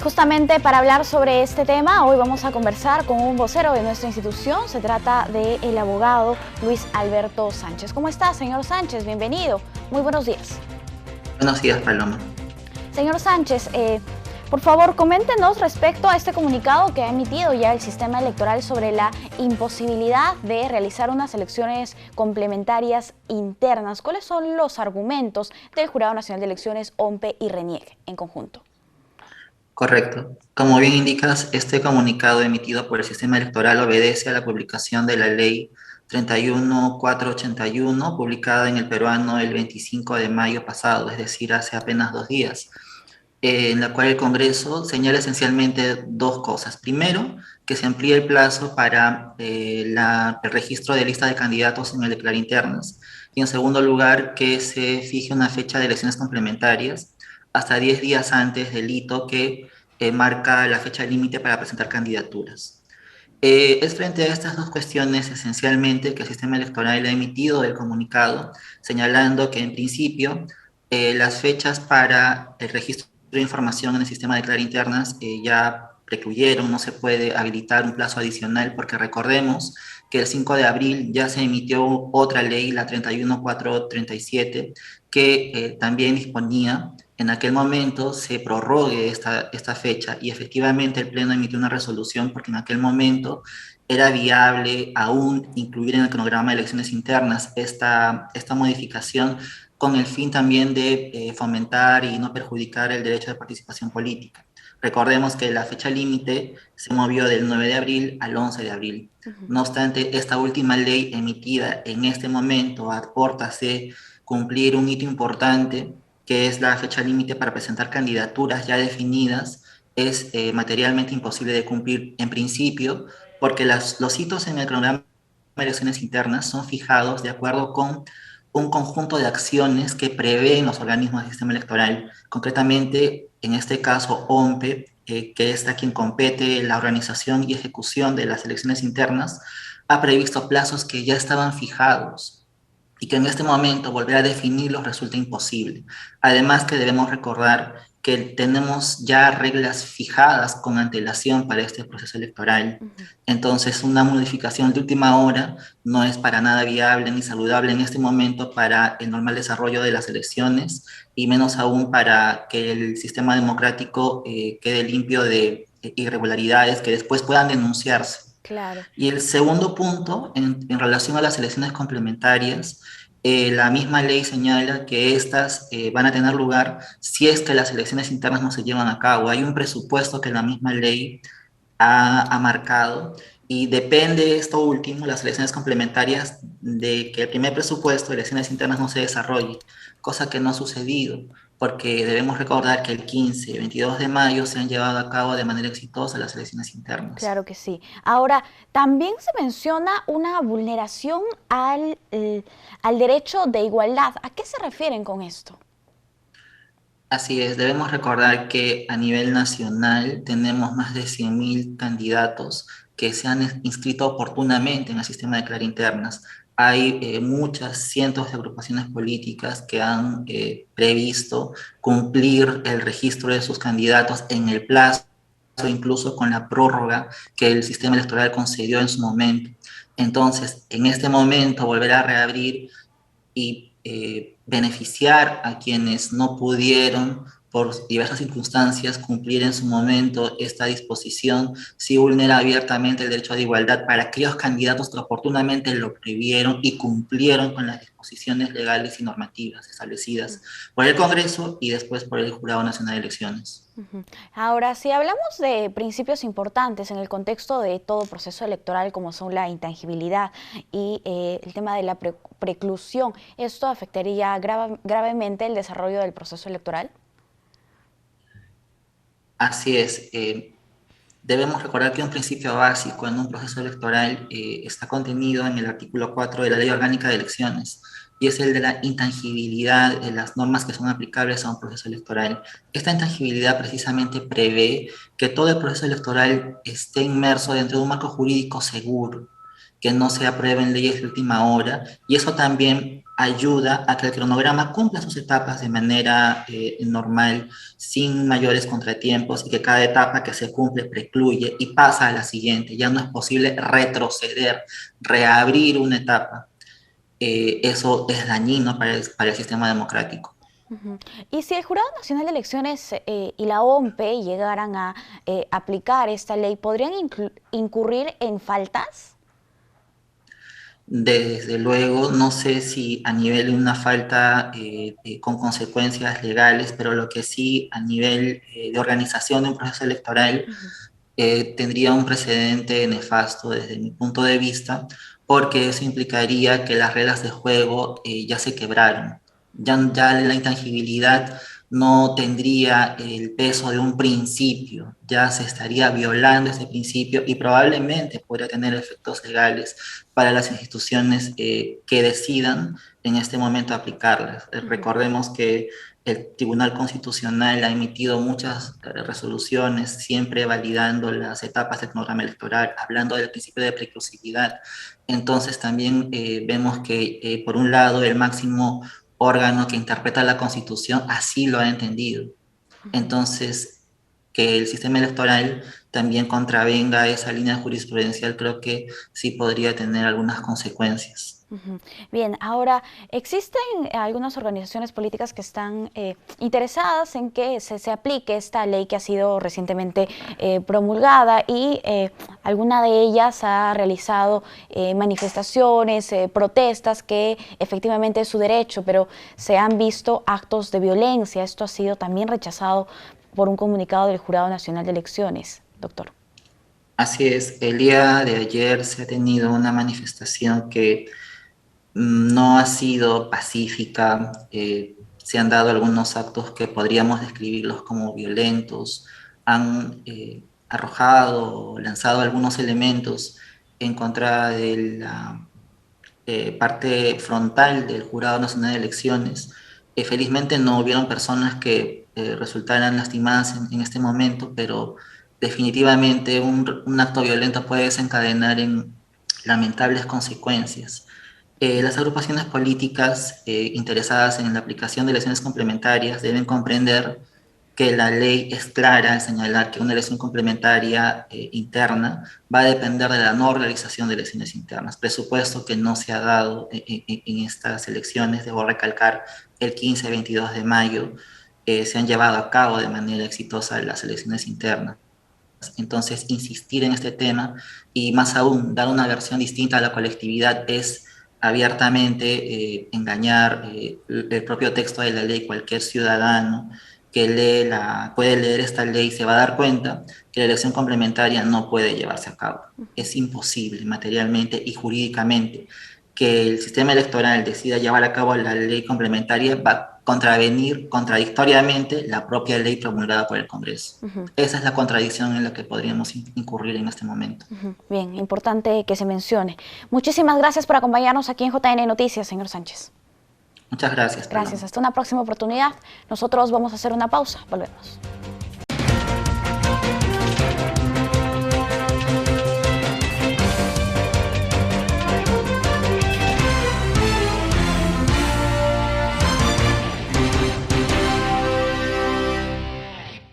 justamente para hablar sobre este tema, hoy vamos a conversar con un vocero de nuestra institución. Se trata del abogado Luis Alberto Sánchez. ¿Cómo está, señor Sánchez? Bienvenido. Muy buenos días. Buenos días, Paloma. Señor Sánchez, por favor, coméntenos respecto a este comunicado que ha emitido ya el sistema electoral sobre la imposibilidad de realizar unas elecciones complementarias internas. ¿Cuáles son los argumentos del Jurado Nacional de Elecciones, OMPE y RENIEC en conjunto? Correcto. Como bien indicas, este comunicado emitido por el sistema electoral obedece a la publicación de la ley 31481, publicada en el peruano el 25 de mayo pasado, es decir, hace apenas 2 días, en la cual el Congreso señala esencialmente dos cosas. Primero, que se amplíe el plazo para el registro de lista de candidatos en el declarar internas. Y en segundo lugar, que se fije una fecha de elecciones complementarias hasta 10 días antes del hito que marca la fecha límite para presentar candidaturas. Es frente a estas dos cuestiones esencialmente que el sistema electoral ha emitido el comunicado, señalando que en principio las fechas para el registro de información en el sistema de declarar internas ya precluyeron, no se puede habilitar un plazo adicional porque recordemos que el 5 de abril ya se emitió otra ley, la 31437, que también disponía en aquel momento se prorrogue esta fecha y efectivamente el Pleno emitió una resolución porque en aquel momento era viable aún incluir en el cronograma de elecciones internas esta modificación con el fin también de fomentar y no perjudicar el derecho de participación política. Recordemos que la fecha límite se movió del 9 de abril al 11 de abril. No obstante, esta última ley emitida en este momento aportase cumplir un hito importante que es la fecha límite para presentar candidaturas ya definidas, es materialmente imposible de cumplir en principio, porque los hitos en el cronograma de elecciones internas son fijados de acuerdo con un conjunto de acciones que prevén los organismos del sistema electoral. Concretamente, en este caso, OMPE, que es a quien compete la organización y ejecución de las elecciones internas, ha previsto plazos que ya estaban fijados y que en este momento volver a definirlos resulta imposible. Además que debemos recordar que tenemos ya reglas fijadas con antelación para este proceso electoral. Entonces, una modificación de última hora no es para nada viable ni saludable en este momento para el normal desarrollo de las elecciones y menos aún para que el sistema democrático quede limpio de irregularidades que después puedan denunciarse. Claro. Y el segundo punto, en relación a las elecciones complementarias, la misma ley señala que estas van a tener lugar si es que las elecciones internas no se llevan a cabo. Hay un presupuesto que la misma ley ha marcado y depende esto último, las elecciones complementarias, de que el primer presupuesto de elecciones internas no se desarrolle, cosa que no ha sucedido, porque debemos recordar que el 15 y 22 de mayo se han llevado a cabo de manera exitosa las elecciones internas. Claro que sí. Ahora, también se menciona una vulneración al derecho de igualdad. ¿A qué se refieren con esto? Así es, debemos recordar que a nivel nacional tenemos más de 100.000 candidatos que se han inscrito oportunamente en el sistema de declarar internas. Hay muchas cientos de agrupaciones políticas que han previsto cumplir el registro de sus candidatos en el plazo, incluso con la prórroga que el sistema electoral concedió en su momento. Entonces, en este momento, volver a reabrir y beneficiar a quienes no pudieron por diversas circunstancias cumplir en su momento esta disposición, sí vulnera abiertamente el derecho de igualdad para aquellos candidatos que oportunamente lo previeron y cumplieron con las disposiciones legales y normativas establecidas por el Congreso y después por el Jurado Nacional de Elecciones. Ahora, si hablamos de principios importantes en el contexto de todo proceso electoral, como son la intangibilidad y el tema de la preclusión, ¿esto afectaría gravemente el desarrollo del proceso electoral? Así es. Debemos recordar que un principio básico en un proceso electoral está contenido en el artículo 4 de la Ley Orgánica de Elecciones, y es el de la intangibilidad de las normas que son aplicables a un proceso electoral. Esta intangibilidad precisamente prevé que todo el proceso electoral esté inmerso dentro de un marco jurídico seguro, que no se aprueben leyes de última hora, y eso también ayuda a que el cronograma cumpla sus etapas de manera normal, sin mayores contratiempos, y que cada etapa que se cumple precluye y pasa a la siguiente. Ya no es posible retroceder, reabrir una etapa. Eso es dañino para el sistema democrático. Ujú. Y si el Jurado Nacional de Elecciones y la OMP llegaran a aplicar esta ley, ¿podrían incurrir en faltas? Desde luego, no sé si a nivel de una falta con consecuencias legales, pero lo que sí a nivel de organización de un proceso electoral Ujú. tendría un precedente nefasto desde mi punto de vista, porque eso implicaría que las reglas de juego ya se quebraron. Ya la intangibilidad no tendría el peso de un principio, ya se estaría violando ese principio y probablemente podría tener efectos legales para las instituciones que decidan en este momento aplicarlas. Ujú. Recordemos que el Tribunal Constitucional ha emitido muchas resoluciones, siempre validando las etapas del programa electoral, hablando del principio de preclusividad. Entonces también vemos que, por un lado, el máximo órgano que interpreta la Constitución así lo ha entendido. Ujú. Entonces, que el sistema electoral también contravenga esa línea jurisprudencial, creo que sí podría tener algunas consecuencias. Ujú. Bien, ahora existen algunas organizaciones políticas que están interesadas en que se aplique esta ley que ha sido recientemente promulgada y alguna de ellas ha realizado manifestaciones, protestas, que efectivamente es su derecho, pero se han visto actos de violencia. Esto ha sido también rechazado por un comunicado del Jurado Nacional de Elecciones, doctor. Así es, el día de ayer se ha tenido una manifestación que no ha sido pacífica, se han dado algunos actos que podríamos describirlos como violentos, han arrojado o lanzado algunos elementos en contra de la parte frontal del Jurado Nacional de Elecciones. Felizmente no hubieron personas que resultaran lastimadas en este momento, pero definitivamente un acto violento puede desencadenar en lamentables consecuencias. Las agrupaciones políticas interesadas en la aplicación de elecciones complementarias deben comprender que la ley es clara al señalar que una elección complementaria interna va a depender de la no realización de elecciones internas, presupuesto que no se ha dado en estas elecciones. Debo recalcar, el 15 y 22 de mayo se han llevado a cabo de manera exitosa las elecciones internas. Entonces, insistir en este tema y más aún dar una versión distinta a la colectividad es abiertamente engañar el propio texto de la ley. Cualquier ciudadano que puede leer esta ley se va a dar cuenta que la elección complementaria no puede llevarse a cabo. Es imposible materialmente y jurídicamente que el sistema electoral decida llevar a cabo la ley complementaria. Va a contravenir contradictoriamente la propia ley promulgada por el Congreso. Ujú. Esa es la contradicción en la que podríamos incurrir en este momento. Ujú. Bien, importante que se mencione. Muchísimas gracias por acompañarnos aquí en JN Noticias, señor Sánchez. Muchas gracias, Gracias, Paloma. hasta una próxima oportunidad. Nosotros vamos a hacer una pausa, volvemos.